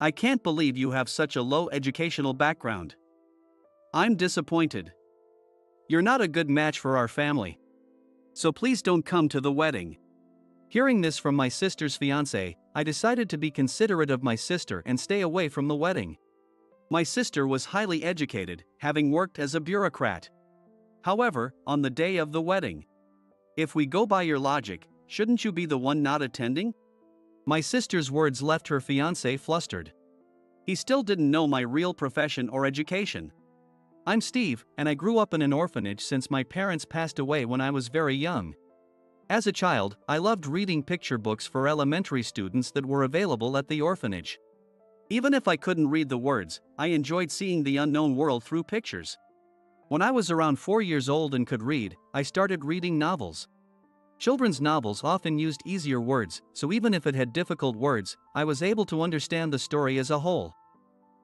I can't believe you have such a low educational background. I'm disappointed. You're not a good match for our family. So please don't come to the wedding. Hearing this from my sister's fiancé, I decided to be considerate of my sister and stay away from the wedding. My sister was highly educated, having worked as a bureaucrat. However, on the day of the wedding, if we go by your logic, shouldn't you be the one not attending? My sister's words left her fiancé flustered. He still didn't know my real profession or education. I'm Steve, and I grew up in an orphanage since my parents passed away when I was very young. As a child, I loved reading picture books for elementary students that were available at the orphanage. Even if I couldn't read the words, I enjoyed seeing the unknown world through pictures. When I was around 4 years old and could read, I started reading novels. Children's novels often used easier words, so even if it had difficult words, I was able to understand the story as a whole.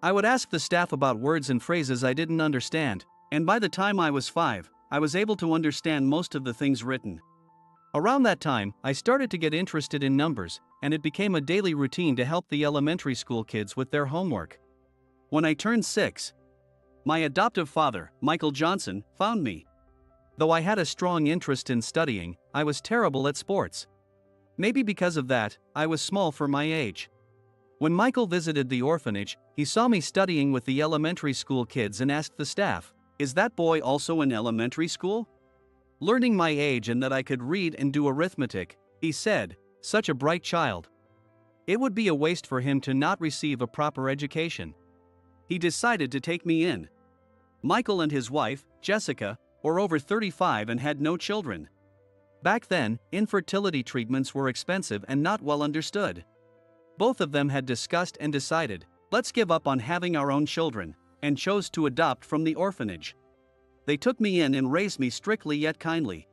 I would ask the staff about words and phrases I didn't understand, and by the time I was 5, I was able to understand most of the things written. Around that time, I started to get interested in numbers, and it became a daily routine to help the elementary school kids with their homework. When I turned 6, my adoptive father, Michael Johnson, found me. Though I had a strong interest in studying, I was terrible at sports. Maybe because of that, I was small for my age. When Michael visited the orphanage, he saw me studying with the elementary school kids and asked the staff, "Is that boy also in elementary school?" Learning my age and that I could read and do arithmetic, he said, "Such a bright child. It would be a waste for him to not receive a proper education." He decided to take me in. Michael and his wife, Jessica, were over 35 and had no children. Back then, infertility treatments were expensive and not well understood. Both of them had discussed and decided, let's give up on having our own children, and chose to adopt from the orphanage. They took me in and raised me strictly yet kindly.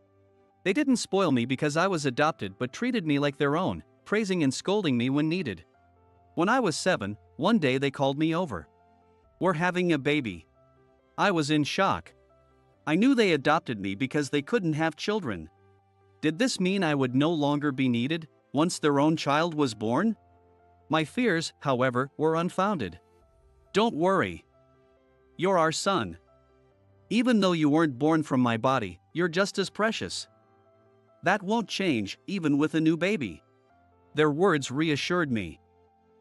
They didn't spoil me because I was adopted but treated me like their own, praising and scolding me when needed. When I was 7, one day they called me over. "We're having a baby." I was in shock. I knew they adopted me because they couldn't have children. Did this mean I would no longer be needed once their own child was born? My fears, however, were unfounded. "Don't worry. You're our son. Even though you weren't born from my body, you're just as precious. That won't change, even with a new baby." Their words reassured me.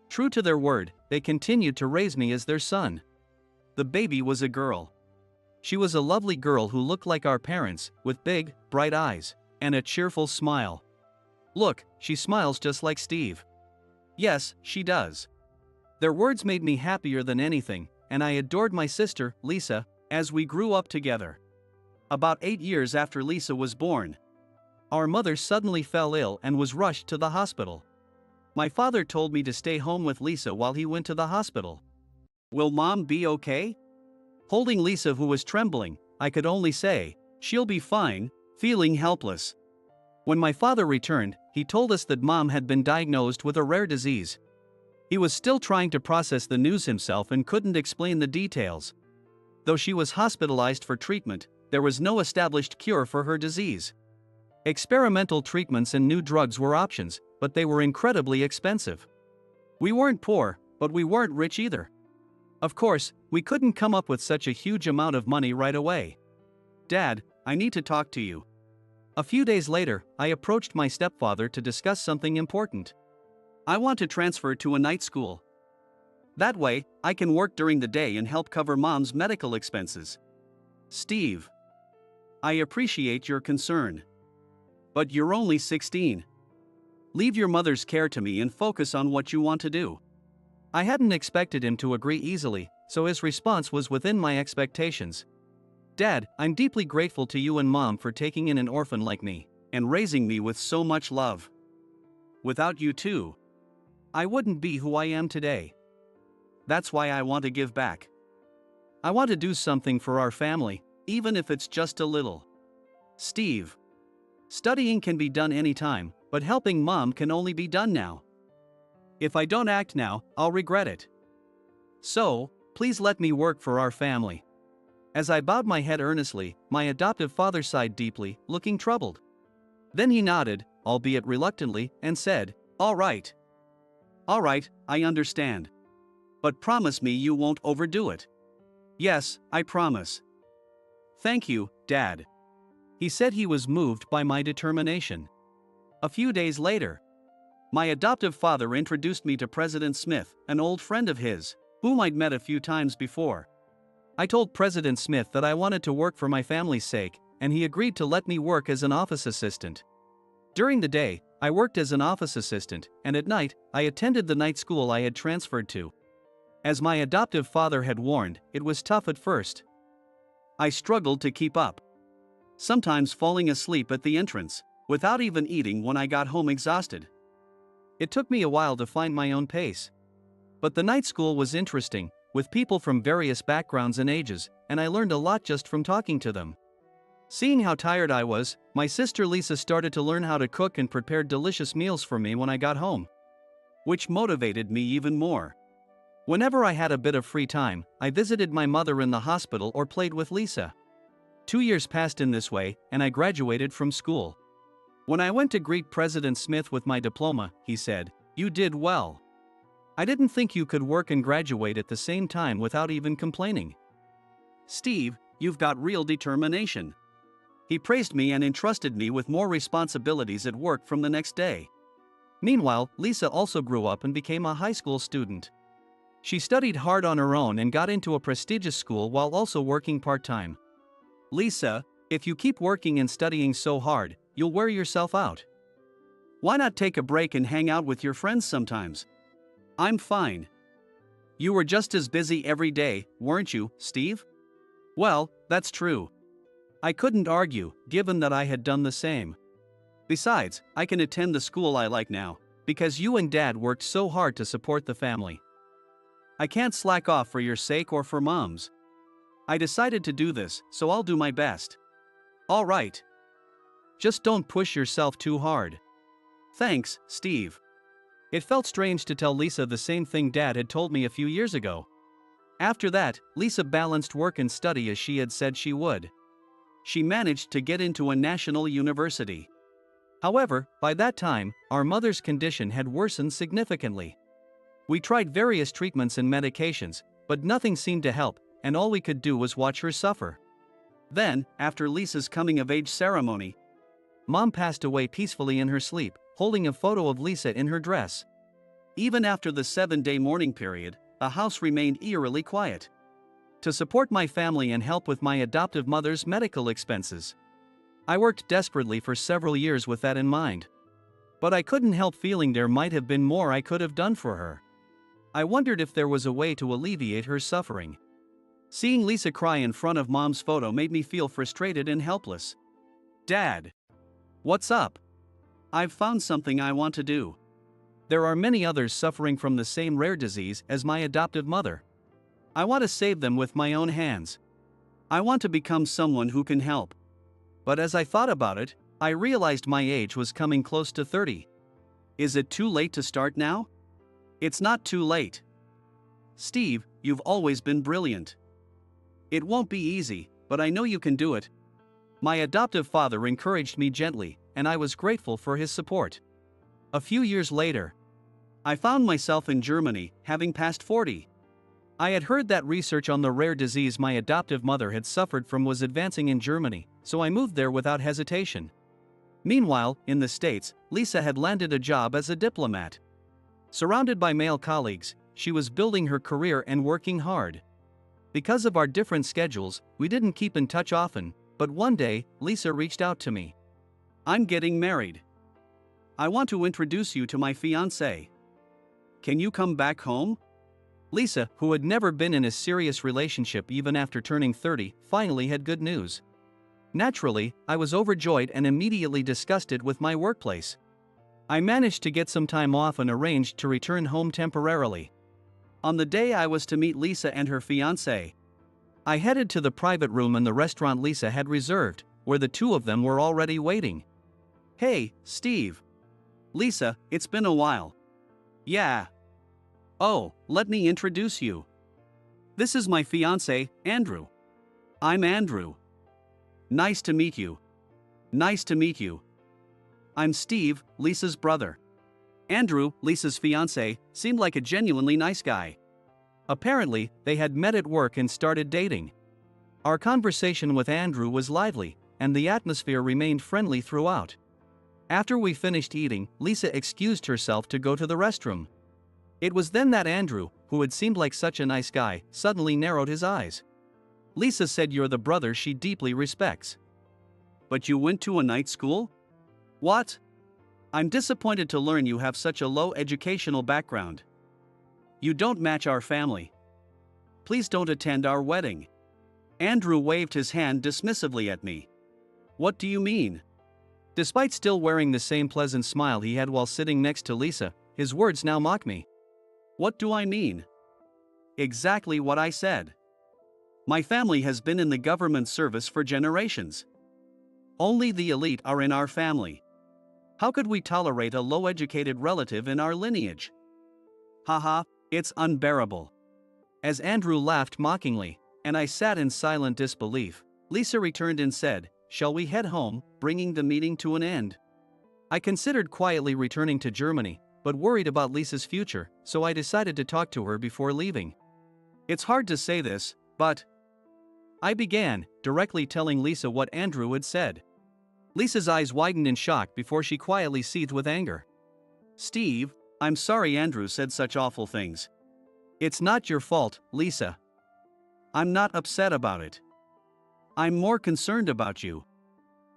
True to their word, they continued to raise me as their son. The baby was a girl. She was a lovely girl who looked like our parents, with big, bright eyes, and a cheerful smile. "Look, she smiles just like Steve." Yes, she does. Their words made me happier than anything, and I adored my sister, Lisa, as we grew up together. About 8 years after Lisa was born, our mother suddenly fell ill and was rushed to the hospital. My father told me to stay home with Lisa while he went to the hospital. "Will Mom be okay?" Holding Lisa, who was trembling, I could only say, "She'll be fine," feeling helpless. When my father returned, he told us that Mom had been diagnosed with a rare disease. He was still trying to process the news himself and couldn't explain the details. Though she was hospitalized for treatment, there was no established cure for her disease. Experimental treatments and new drugs were options, but they were incredibly expensive. We weren't poor, but we weren't rich either. Of course, we couldn't come up with such a huge amount of money right away. "Dad, I need to talk to you." A few days later, I approached my stepfather to discuss something important. "I want to transfer to a night school. That way, I can work during the day and help cover Mom's medical expenses." "Steve, I appreciate your concern. But you're only 16. Leave your mother's care to me and focus on what you want to do." I hadn't expected him to agree easily, so his response was within my expectations. "Dad, I'm deeply grateful to you and Mom for taking in an orphan like me, and raising me with so much love. Without you too, I wouldn't be who I am today. That's why I want to give back. I want to do something for our family, even if it's just a little." "Steve, studying can be done anytime, but helping Mom can only be done now. If I don't act now, I'll regret it. So, please let me work for our family." As I bowed my head earnestly, my adoptive father sighed deeply, looking troubled. Then he nodded, albeit reluctantly, and said, All right, I understand. But promise me you won't overdo it. Yes, I promise. Thank you, Dad. He said he was moved by my determination. A few days later, my adoptive father introduced me to President Smith, an old friend of his, whom I'd met a few times before. I told President Smith that I wanted to work for my family's sake, and he agreed to let me work as an office assistant. During the day, I worked as an office assistant, and at night, I attended the night school I had transferred to. As my adoptive father had warned, it was tough at first. I struggled to keep up, sometimes falling asleep at the entrance, without even eating when I got home exhausted. It took me a while to find my own pace. But the night school was interesting, with people from various backgrounds and ages, and I learned a lot just from talking to them. Seeing how tired I was, my sister Lisa started to learn how to cook and prepare delicious meals for me when I got home, which motivated me even more. Whenever I had a bit of free time, I visited my mother in the hospital or played with Lisa. 2 years passed in this way, and I graduated from school. When I went to greet President Smith with my diploma, he said, "You did well. I didn't think you could work and graduate at the same time without even complaining. Steve, you've got real determination." He praised me and entrusted me with more responsibilities at work from the next day. Meanwhile, Lisa also grew up and became a high school student. She studied hard on her own and got into a prestigious school while also working part-time. "Lisa, if you keep working and studying so hard, you'll wear yourself out. Why not take a break and hang out with your friends sometimes?" "I'm fine." "You were just as busy every day, weren't you, Steve?" "Well, that's true." I couldn't argue, given that I had done the same. "Besides, I can attend the school I like now, because you and Dad worked so hard to support the family. I can't slack off for your sake or for Mom's. I decided to do this, so I'll do my best." "All right. Just don't push yourself too hard." "Thanks, Steve." It felt strange to tell Lisa the same thing Dad had told me a few years ago. After that, Lisa balanced work and study as she had said she would. She managed to get into a national university. However, by that time, our mother's condition had worsened significantly. We tried various treatments and medications, but nothing seemed to help, and all we could do was watch her suffer. Then, after Lisa's coming-of-age ceremony, Mom passed away peacefully in her sleep, holding a photo of Lisa in her dress. Even after the 7-day mourning period, the house remained eerily quiet. To support my family and help with my adoptive mother's medical expenses, I worked desperately for several years with that in mind. But I couldn't help feeling there might have been more I could have done for her. I wondered if there was a way to alleviate her suffering. Seeing Lisa cry in front of Mom's photo made me feel frustrated and helpless. "Dad, what's up? I've found something I want to do. There are many others suffering from the same rare disease as my adoptive mother. I want to save them with my own hands. I want to become someone who can help." But as I thought about it, I realized my age was coming close to 30. Is it too late to start now? It's not too late. Steve, you've always been brilliant. It won't be easy, but I know you can do it. My adoptive father encouraged me gently, and I was grateful for his support. A few years later, I found myself in Germany, having passed 40. I had heard that research on the rare disease my adoptive mother had suffered from was advancing in Germany, so I moved there without hesitation. Meanwhile, in the States, Lisa had landed a job as a diplomat. Surrounded by male colleagues, she was building her career and working hard. Because of our different schedules, we didn't keep in touch often, but one day, Lisa reached out to me. "I'm getting married. I want to introduce you to my fiancé. Can you come back home?" Lisa, who had never been in a serious relationship even after turning 30, finally had good news. Naturally, I was overjoyed and immediately discussed it with my workplace. I managed to get some time off and arranged to return home temporarily. On the day I was to meet Lisa and her fiancé, I headed to the private room in the restaurant Lisa had reserved, where the two of them were already waiting. "Hey, Steve." "Lisa, it's been a while." "Yeah." "Oh, let me introduce you. This is my fiancé, Andrew." "I'm Andrew." "Nice to meet you." "Nice to meet you." "I'm Steve, Lisa's brother." Andrew, Lisa's fiancé, seemed like a genuinely nice guy. Apparently, they had met at work and started dating. Our conversation with Andrew was lively, and the atmosphere remained friendly throughout. After we finished eating, Lisa excused herself to go to the restroom. It was then that Andrew, who had seemed like such a nice guy, suddenly narrowed his eyes. Lisa said you're the brother she deeply respects. But you went to a night school? What? I'm disappointed to learn you have such a low educational background. You don't match our family. Please don't attend our wedding. Andrew waved his hand dismissively at me. What do you mean? Despite still wearing the same pleasant smile he had while sitting next to Lisa, his words now mock me. What do I mean? Exactly what I said. My family has been in the government service for generations. Only the elite are in our family. How could we tolerate a low-educated relative in our lineage? Haha, it's unbearable. As Andrew laughed mockingly, and I sat in silent disbelief, Lisa returned and said, "Shall we head home," bringing the meeting to an end. I considered quietly returning to Germany, but worried about Lisa's future, so I decided to talk to her before leaving. It's hard to say this, but I began, directly telling Lisa what Andrew had said. Lisa's eyes widened in shock before she quietly seethed with anger. Steve, I'm sorry Andrew said such awful things. It's not your fault, Lisa. I'm not upset about it. I'm more concerned about you.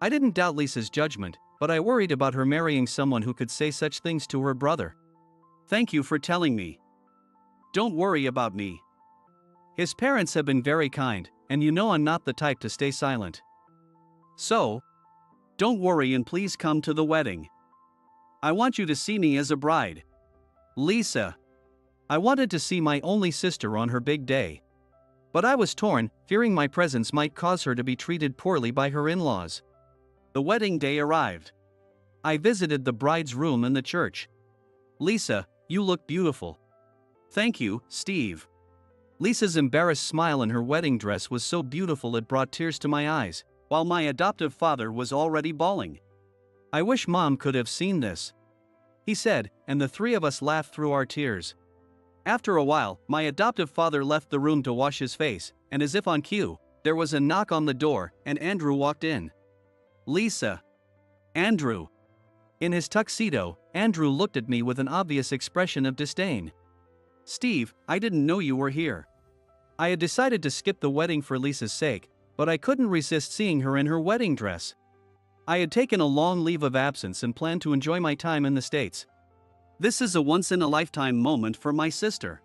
I didn't doubt Lisa's judgment, but I worried about her marrying someone who could say such things to her brother. Thank you for telling me. Don't worry about me. His parents have been very kind, and you know I'm not the type to stay silent. So, don't worry and please come to the wedding. I want you to see me as a bride. Lisa. I wanted to see my only sister on her big day. But I was torn, fearing my presence might cause her to be treated poorly by her in-laws. The wedding day arrived. I visited the bride's room in the church. Lisa, you look beautiful. Thank you, Steve. Lisa's embarrassed smile in her wedding dress was so beautiful it brought tears to my eyes, while my adoptive father was already bawling. I wish Mom could have seen this, he said, and the three of us laughed through our tears. After a while, my adoptive father left the room to wash his face, and as if on cue, there was a knock on the door, and Andrew walked in. Lisa. Andrew. In his tuxedo, Andrew looked at me with an obvious expression of disdain. Steve, I didn't know you were here. I had decided to skip the wedding for Lisa's sake, but I couldn't resist seeing her in her wedding dress. I had taken a long leave of absence and planned to enjoy my time in the States. This is a once-in-a-lifetime moment for my sister.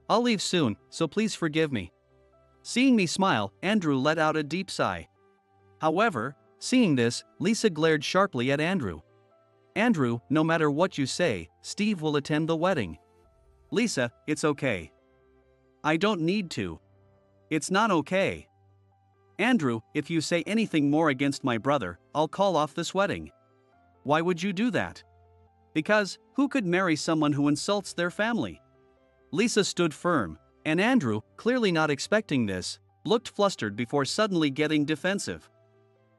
I'll leave soon, so please forgive me. Seeing me smile, Andrew let out a deep sigh. However, seeing this, Lisa glared sharply at Andrew. Andrew, no matter what you say, Steve will attend the wedding. Lisa, it's okay. I don't need to. It's not okay. Andrew, if you say anything more against my brother, I'll call off this wedding. Why would you do that? Because, who could marry someone who insults their family? Lisa stood firm, and Andrew, clearly not expecting this, looked flustered before suddenly getting defensive.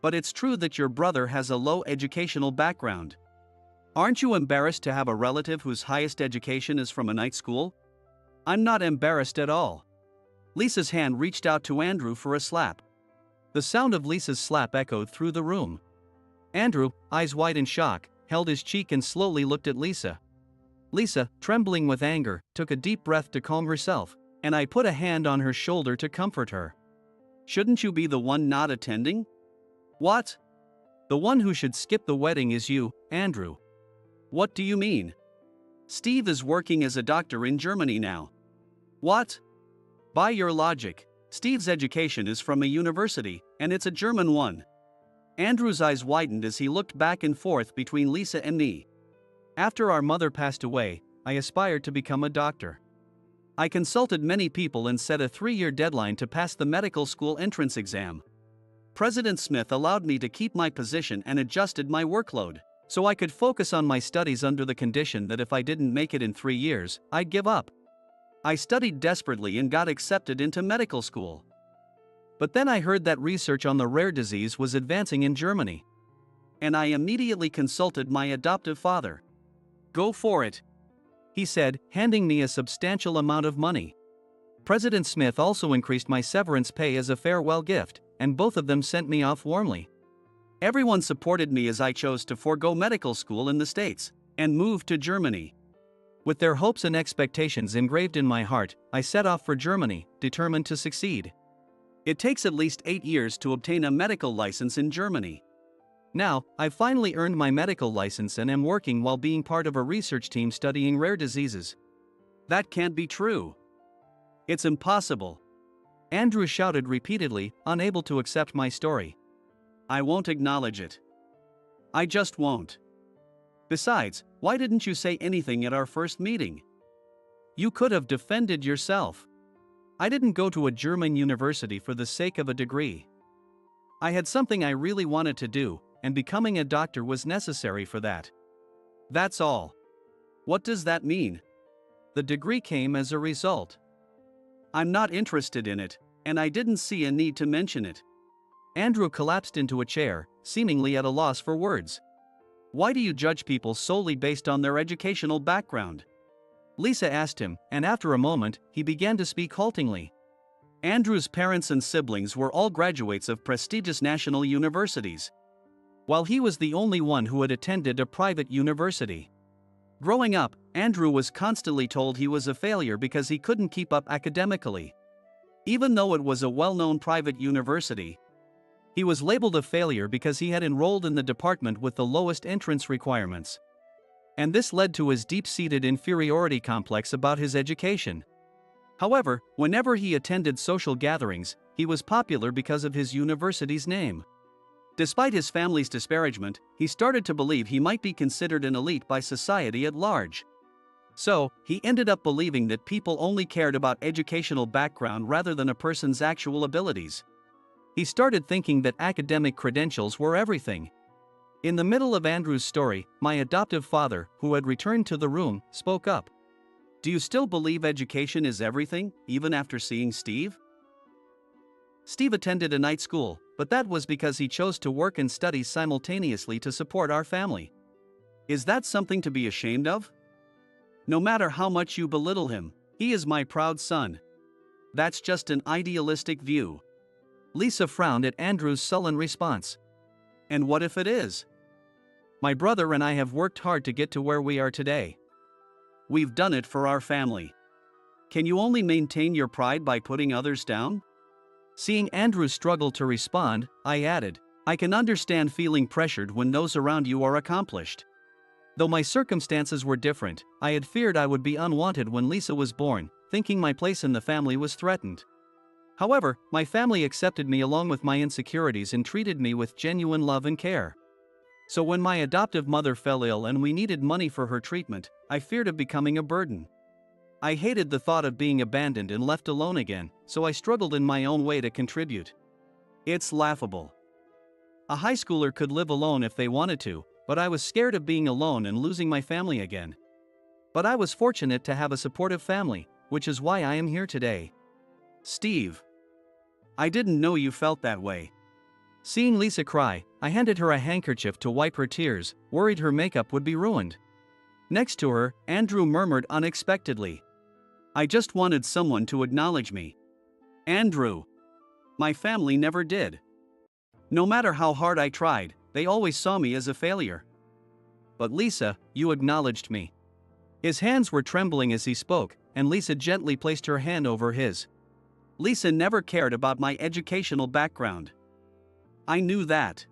But it's true that your brother has a low educational background. Aren't you embarrassed to have a relative whose highest education is from a night school? I'm not embarrassed at all. Lisa's hand reached out to Andrew for a slap. The sound of Lisa's slap echoed through the room. Andrew, eyes wide in shock, held his cheek and slowly looked at Lisa. Lisa, trembling with anger, took a deep breath to calm herself, and I put a hand on her shoulder to comfort her. Shouldn't you be the one not attending? What? The one who should skip the wedding is you, Andrew. What do you mean? Steve is working as a doctor in Germany now. What? By your logic, Steve's education is from a university, and it's a German one. Andrew's eyes widened as he looked back and forth between Lisa and me. After our mother passed away, I aspired to become a doctor. I consulted many people and set a 3-year deadline to pass the medical school entrance exam. President Smith allowed me to keep my position and adjusted my workload, so I could focus on my studies under the condition that if I didn't make it in 3 years, I'd give up. I studied desperately and got accepted into medical school. But then I heard that research on the rare disease was advancing in Germany. And I immediately consulted my adoptive father. Go for it, he said, handing me a substantial amount of money. President Smith also increased my severance pay as a farewell gift, and both of them sent me off warmly. Everyone supported me as I chose to forego medical school in the States and move to Germany. With their hopes and expectations engraved in my heart, I set off for Germany, determined to succeed. It takes at least 8 years to obtain a medical license in Germany. Now, I've finally earned my medical license and am working while being part of a research team studying rare diseases. That can't be true. It's impossible. Andrew shouted repeatedly, unable to accept my story. I won't acknowledge it. I just won't. Besides, why didn't you say anything at our first meeting? You could have defended yourself. I didn't go to a German university for the sake of a degree. I had something I really wanted to do, and becoming a doctor was necessary for that. That's all. What does that mean? The degree came as a result. I'm not interested in it, and I didn't see a need to mention it. Andrew collapsed into a chair, seemingly at a loss for words. Why do you judge people solely based on their educational background? Lisa asked him, and after a moment, he began to speak haltingly. Andrew's parents and siblings were all graduates of prestigious national universities, while he was the only one who had attended a private university. Growing up, Andrew was constantly told he was a failure because he couldn't keep up academically. Even though it was a well-known private university, he was labeled a failure because he had enrolled in the department with the lowest entrance requirements. And this led to his deep-seated inferiority complex about his education. However, whenever he attended social gatherings, he was popular because of his university's name. Despite his family's disparagement, he started to believe he might be considered an elite by society at large. So, he ended up believing that people only cared about educational background rather than a person's actual abilities. He started thinking that academic credentials were everything. In the middle of Andrew's story, my adoptive father, who had returned to the room, spoke up. Do you still believe education is everything, even after seeing Steve? Steve attended a night school, but that was because he chose to work and study simultaneously to support our family. Is that something to be ashamed of? No matter how much you belittle him, he is my proud son. That's just an idealistic view. Lisa frowned at Andrew's sullen response. And what if it is? My brother and I have worked hard to get to where we are today. We've done it for our family. Can you only maintain your pride by putting others down? Seeing Andrew struggle to respond, I added, I can understand feeling pressured when those around you are accomplished. Though my circumstances were different, I had feared I would be unwanted when Lisa was born, thinking my place in the family was threatened. However, my family accepted me along with my insecurities and treated me with genuine love and care. So when my adoptive mother fell ill and we needed money for her treatment, I feared of becoming a burden. I hated the thought of being abandoned and left alone again, so I struggled in my own way to contribute. It's laughable. A high schooler could live alone if they wanted to, but I was scared of being alone and losing my family again. But I was fortunate to have a supportive family, which is why I am here today. Steve. I didn't know you felt that way. Seeing Lisa cry, I handed her a handkerchief to wipe her tears, worried her makeup would be ruined. Next to her, Andrew murmured unexpectedly. I just wanted someone to acknowledge me. Andrew. My family never did. No matter how hard I tried, they always saw me as a failure. But Lisa, you acknowledged me. His hands were trembling as he spoke, and Lisa gently placed her hand over his. Lisa never cared about my educational background. I knew that.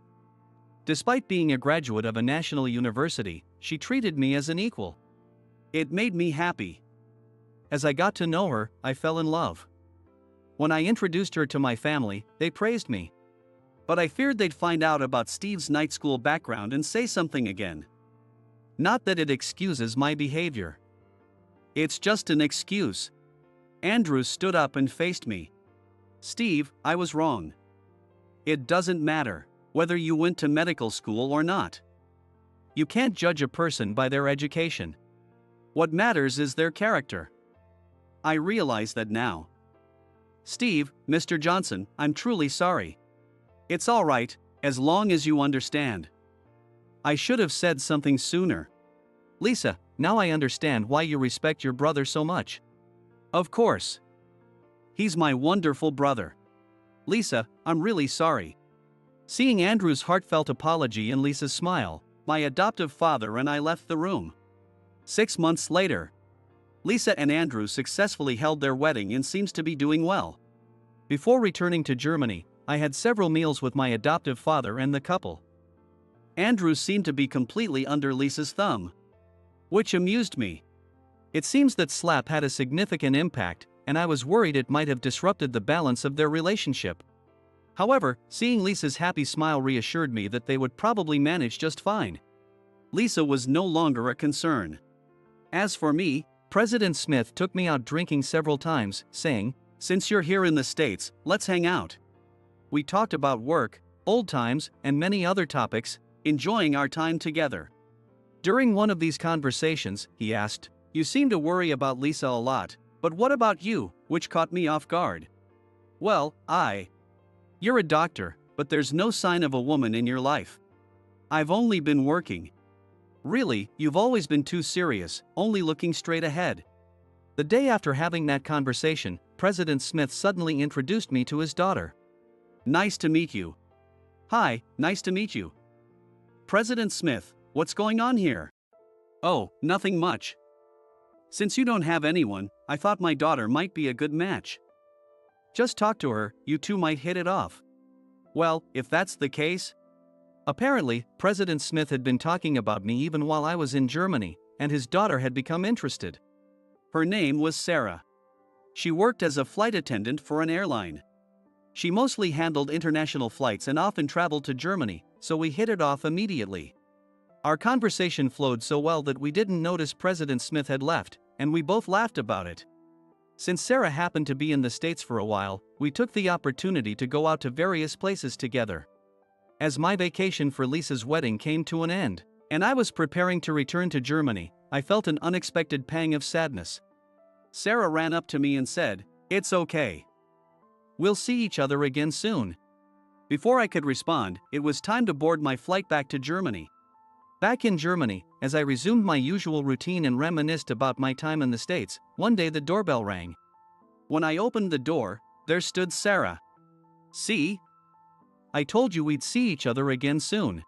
Despite being a graduate of a national university, she treated me as an equal. It made me happy. As I got to know her, I fell in love. When I introduced her to my family, they praised me. But I feared they'd find out about Steve's night school background and say something again. Not that it excuses my behavior. It's just an excuse. Andrew stood up and faced me. Steve, I was wrong. It doesn't matter whether you went to medical school or not. You can't judge a person by their education. What matters is their character. I realize that now. Steve, Mr. Johnson, I'm truly sorry. It's all right, as long as you understand. I should have said something sooner. Lisa, now I understand why you respect your brother so much. Of course. He's my wonderful brother. Lisa, I'm really sorry. Seeing Andrew's heartfelt apology and Lisa's smile, my adoptive father and I left the room. 6 months later, Lisa and Andrew successfully held their wedding and seems to be doing well. Before returning to Germany, I had several meals with my adoptive father and the couple. Andrew seemed to be completely under Lisa's thumb, which amused me. It seems that slap had a significant impact, and I was worried it might have disrupted the balance of their relationship. However, seeing Lisa's happy smile reassured me that they would probably manage just fine. Lisa was no longer a concern. As for me, President Smith took me out drinking several times, saying, "Since you're here in the States, let's hang out." We talked about work, old times, and many other topics, enjoying our time together. During one of these conversations, he asked, "You seem to worry about Lisa a lot, but what about you?" which caught me off guard. "Well, You're a doctor, but there's no sign of a woman in your life." "I've only been working." "Really, you've always been too serious, only looking straight ahead." The day after having that conversation, President Smith suddenly introduced me to his daughter. "Nice to meet you." "Hi, nice to meet you." "President Smith, what's going on here?" "Oh, nothing much. Since you don't have anyone, I thought my daughter might be a good match. Just talk to her, you two might hit it off." "Well, if that's the case." Apparently, President Smith had been talking about me even while I was in Germany, and his daughter had become interested. Her name was Sarah. She worked as a flight attendant for an airline. She mostly handled international flights and often traveled to Germany, so we hit it off immediately. Our conversation flowed so well that we didn't notice President Smith had left, and we both laughed about it. Since Sarah happened to be in the States for a while, we took the opportunity to go out to various places together. As my vacation for Lisa's wedding came to an end, and I was preparing to return to Germany, I felt an unexpected pang of sadness. Sarah ran up to me and said, "It's okay. We'll see each other again soon." Before I could respond, it was time to board my flight back to Germany. Back in Germany, as I resumed my usual routine and reminisced about my time in the States, one day the doorbell rang. When I opened the door, there stood Sarah. "See? I told you we'd see each other again soon."